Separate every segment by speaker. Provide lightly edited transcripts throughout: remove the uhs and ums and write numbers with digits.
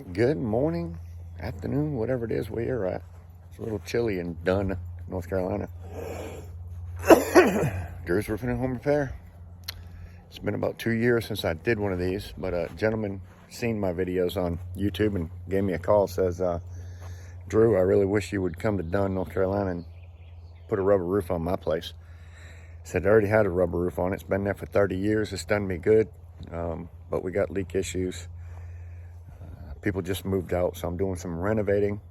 Speaker 1: Good morning, afternoon, whatever it is where you're at. It's a little chilly in Dunn, North Carolina. Drew's Roofing and Home Repair. It's been about 2 years since I did one of these, but a gentleman seen my videos on YouTube and gave me a call. Says, Drew, I really wish you would come to Dunn, North Carolina and put a rubber roof on my place. Said I already had a rubber roof on it. It's been there for 30 years. It's done me good, but we got leak issues. People just moved out, so I'm doing some renovating.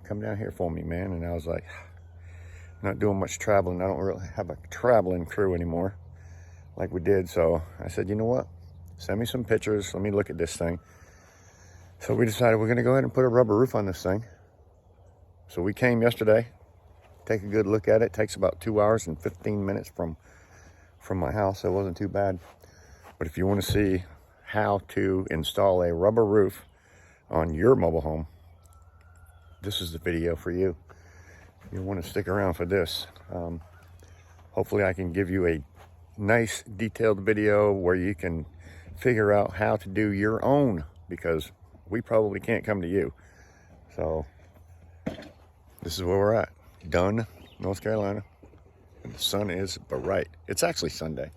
Speaker 1: Come down here for me, man. And I was like, not doing much traveling. I don't really have a traveling crew anymore like we did. So I said, you know what? Send me some pictures. Let me look at this thing. So we decided we're going to go ahead and put a rubber roof on this thing. So we came yesterday, take a good look at it. It takes about 2 hours and 15 minutes from my house. So it wasn't too bad. But if you want to see how to install a rubber roof on your mobile home, this is the video for you. You'll want to stick around for this. Hopefully I can give you a nice detailed video where you can figure out how to do your own, because we probably can't come to you. So this is where we're at, Dunn, North Carolina. And the sun is bright. It's actually Sunday.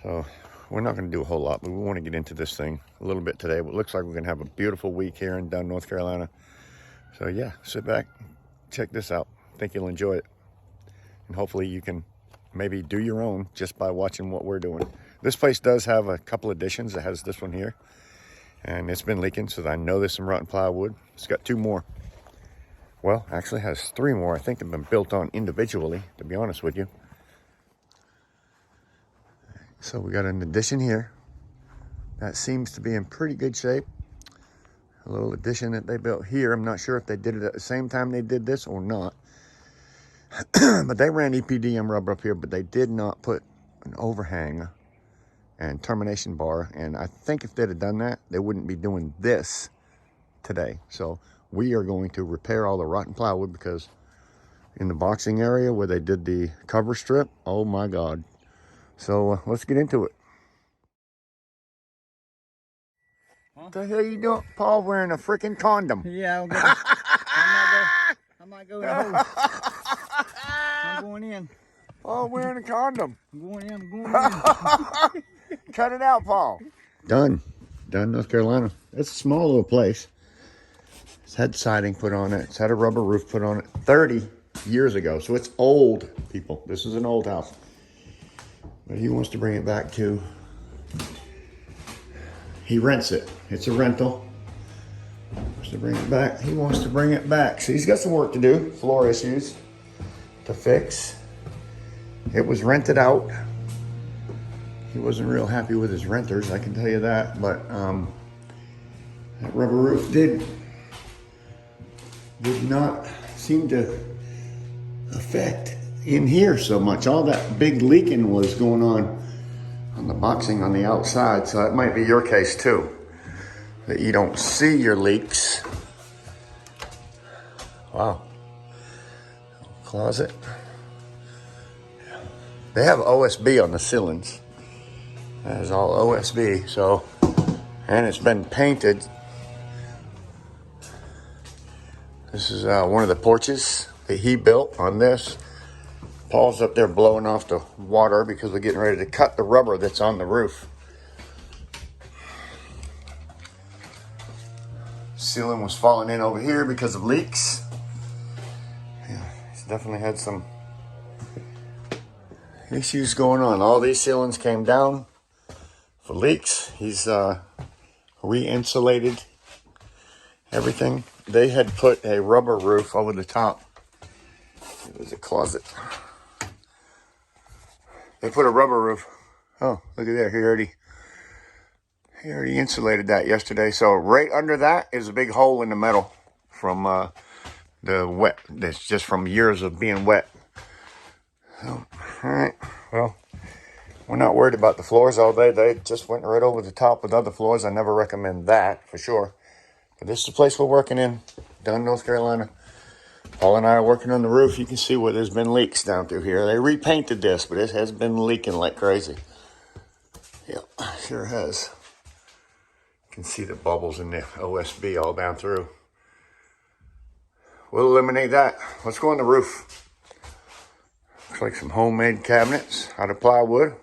Speaker 1: So we're not going to do a whole lot, but we want to get into this thing a little bit today. But it looks like we're going to have a beautiful week here in Dunn, North Carolina. So yeah, sit back, check this out. I think you'll enjoy it. And hopefully you can maybe do your own just by watching what we're doing. This place does have a couple additions. It has this one here, and it's been leaking, so I know there's some rotten plywood. It's got 2 more. Well, actually has 3 more. I think they've been built on individually, to be honest with you. So we got an addition here that seems to be in pretty good shape. A little addition that they built here. I'm not sure if they did it at the same time they did this or not. But they ran EPDM rubber up here, but they did not put an overhang and termination bar. And I think if they'd have done that, they wouldn't be doing this today. So we are going to repair all the rotten plywood, because in the boxing area where they did the cover strip, oh my God. So let's get into it.
Speaker 2: Huh?
Speaker 1: What the hell you doing? Paul wearing a freaking condom.
Speaker 2: Yeah, I'm not going to hold. I'm going in.
Speaker 1: Paul wearing a condom.
Speaker 2: I'm going in.
Speaker 1: Cut it out, Paul. Dunn, North Carolina. It's a small little place. It's had siding put on it. It's had a rubber roof put on it 30 years ago. So it's old, people. This is an old house. But he wants to bring it back to, he rents it. It's a rental. Wants to bring it back. He wants to bring it back. So he's got some work to do. Floor issues to fix. It was rented out. He wasn't real happy with his renters, I can tell you that. But that rubber roof did not seem to affect in here so much. All that big leaking was going on the boxing on the outside. So that might be your case too, that you don't see your leaks. Wow. Closet. They have OSB on the ceilings. That is all OSB. So, and it's been painted. This is one of the porches that he built on this. Paul's up there blowing off the water because we're getting ready to cut the rubber that's on the roof. Ceiling was falling in over here because of leaks. Yeah, he's definitely had some issues going on. All these ceilings came down for leaks. He's re-insulated everything. They had put a rubber roof over the top. There's a closet. They put a rubber roof. Oh, look at there. He already insulated that yesterday. So right under that is a big hole in the metal from the wet. That's just from years of being wet. So, all right. Well, we're not worried about the floors all day. They just went right over the top with other floors. I never recommend that for sure. But this is the place we're working in, Dunn, North Carolina. Paul and I are working on the roof. You can see where there's been leaks down through here. They repainted this, but it has been leaking like crazy. Yep, sure has. You can see the bubbles in the OSB all down through. We'll eliminate that. Let's go on the roof. Looks like some homemade cabinets out of plywood.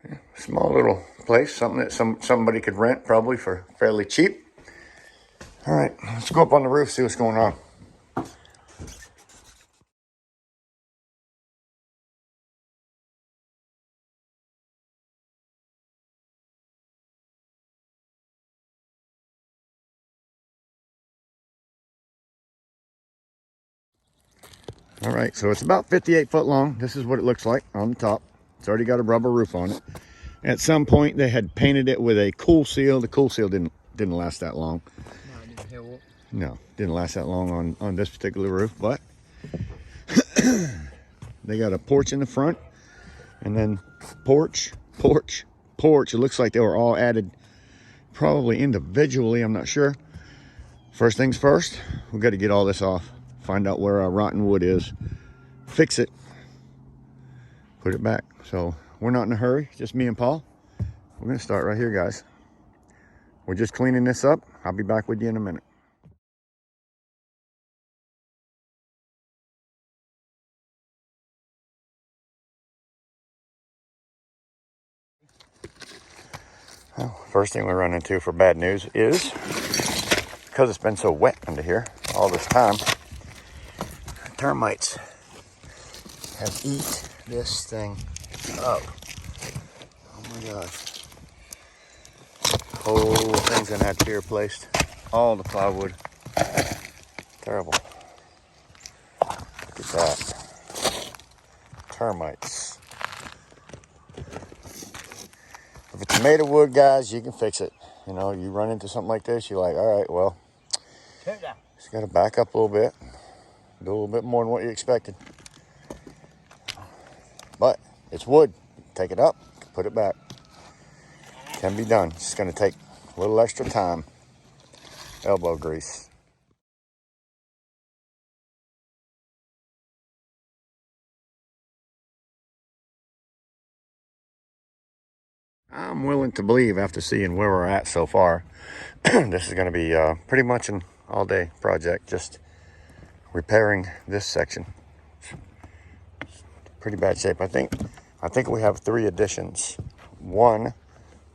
Speaker 1: Yeah, small little place, something that somebody could rent probably for fairly cheap. All right, let's go up on the roof, see what's going on. All right, so it's about 58 foot long. This is what it looks like on the top. It's already got a rubber roof on it. At some point, they had painted it with a cool seal. The cool seal didn't last that long.
Speaker 2: No, it didn't help.
Speaker 1: No, didn't last that long on this particular roof, but they got a porch in the front, and then porch. It looks like they were all added probably individually, I'm not sure. First things first, we've got to get all this off. Find out where our rotten wood is, fix it, put it back. So we're not in a hurry, just me and Paul. We're gonna start right here, guys. We're just cleaning this up. I'll be back with you in a minute. Well, first thing we run into for bad news is, because it's been so wet under here all this time, termites have eat this thing up. Oh my gosh. Whole thing's gonna have to be replaced. All the plywood. Terrible. Look at that. Termites. If it's made of wood, guys, you can fix it. You know, you run into something like this, you're like, all right, well, just gotta back up a little bit. Do a little bit more than what you expected. But it's wood. Take it up, put it back. Can be done. It's just gonna take a little extra time. Elbow grease. I'm willing to believe, after seeing where we're at so far, this is gonna be pretty much an all-day project, just repairing this section. Pretty bad shape. I think we have 3 additions. One,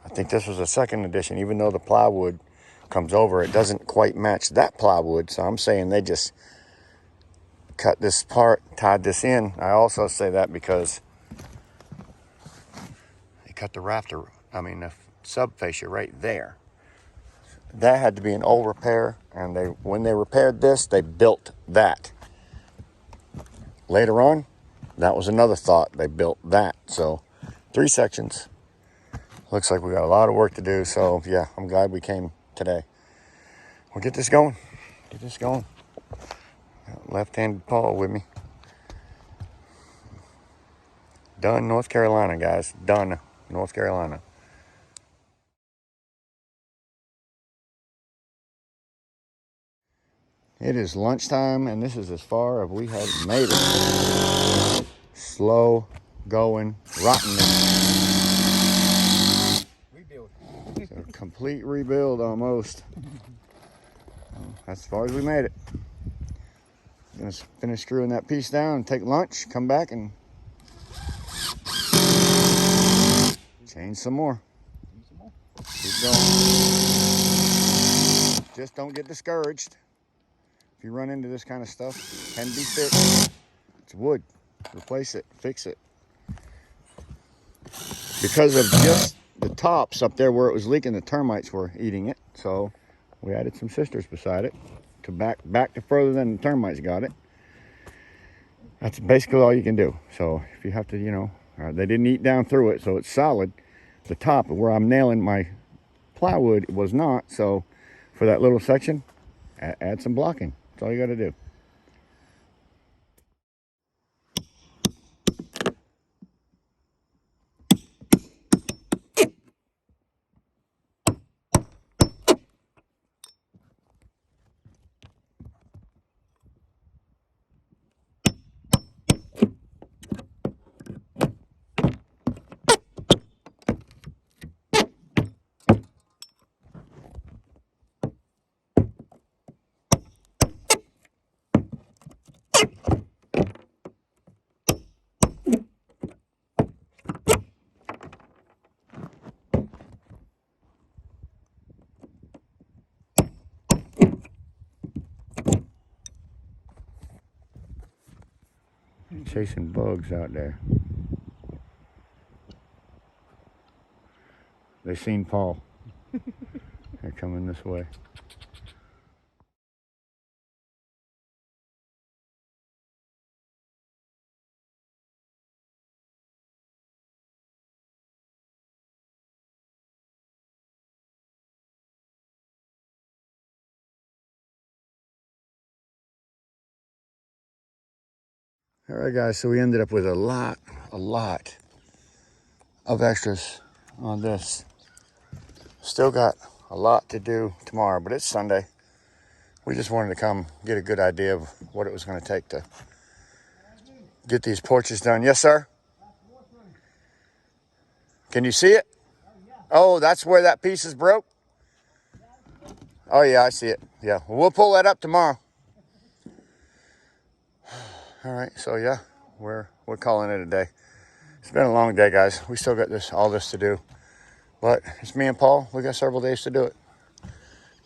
Speaker 1: I think this was a second addition. Even though the plywood comes over, it doesn't quite match that plywood. So I'm saying they just cut this part, tied this in. I also say that because they cut the the sub fascia right there. That had to be an old repair, and when they repaired this, they built that. Later on, that was another thought. They built that. So 3 sections. Looks like we got a lot of work to do. So yeah, I'm glad we came today. We'll get this going. Left-handed Paul with me. Done, North Carolina, guys. Done, North Carolina. It is lunchtime, and this is as far as we have made it. Slow going, rotten.
Speaker 2: Rebuild.
Speaker 1: So complete rebuild almost. That's as far as we made it. Gonna finish screwing that piece down and take lunch, come back and change some more. Keep going. Just don't get discouraged. If you run into this kind of stuff, it can be fixed. It's wood. Replace it, fix it. Because of just the tops up there where it was leaking, the termites were eating it. So we added some sisters beside it to back to further than the termites got it. That's basically all you can do. So if you have to, they didn't eat down through it, so it's solid. The top where I'm nailing my plywood was not. So for that little section, add some blocking. That's all you got to do. chasing bugs out there. They seen Paul. They're coming this way. All right, guys, so we ended up with a lot of extras on this. Still got a lot to do tomorrow, but it's Sunday. We just wanted to come get a good idea of what it was going to take to get these porches done. Yes, sir? Can you see it? Oh, that's where that piece is broke? Oh, yeah, I see it. Yeah, well, we'll pull that up tomorrow. All right, so yeah, we're calling it a day. It's been a long day, guys. We still got all this to do. But it's me and Paul. We got several days to do it.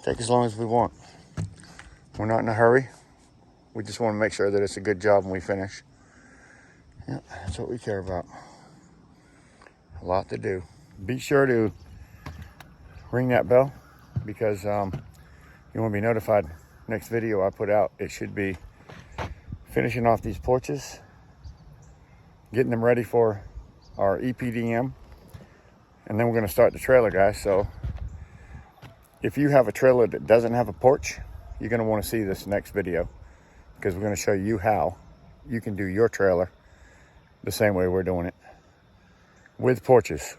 Speaker 1: Take as long as we want. We're not in a hurry. We just want to make sure that it's a good job when we finish. Yeah, that's what we care about. A lot to do. Be sure to ring that bell because you want to be notified next video I put out. It should be finishing off these porches, getting them ready for our EPDM, and then we're going to start the trailer, guys. So if you have a trailer that doesn't have a porch, you're going to want to see this next video because we're going to show you how you can do your trailer the same way we're doing it with porches.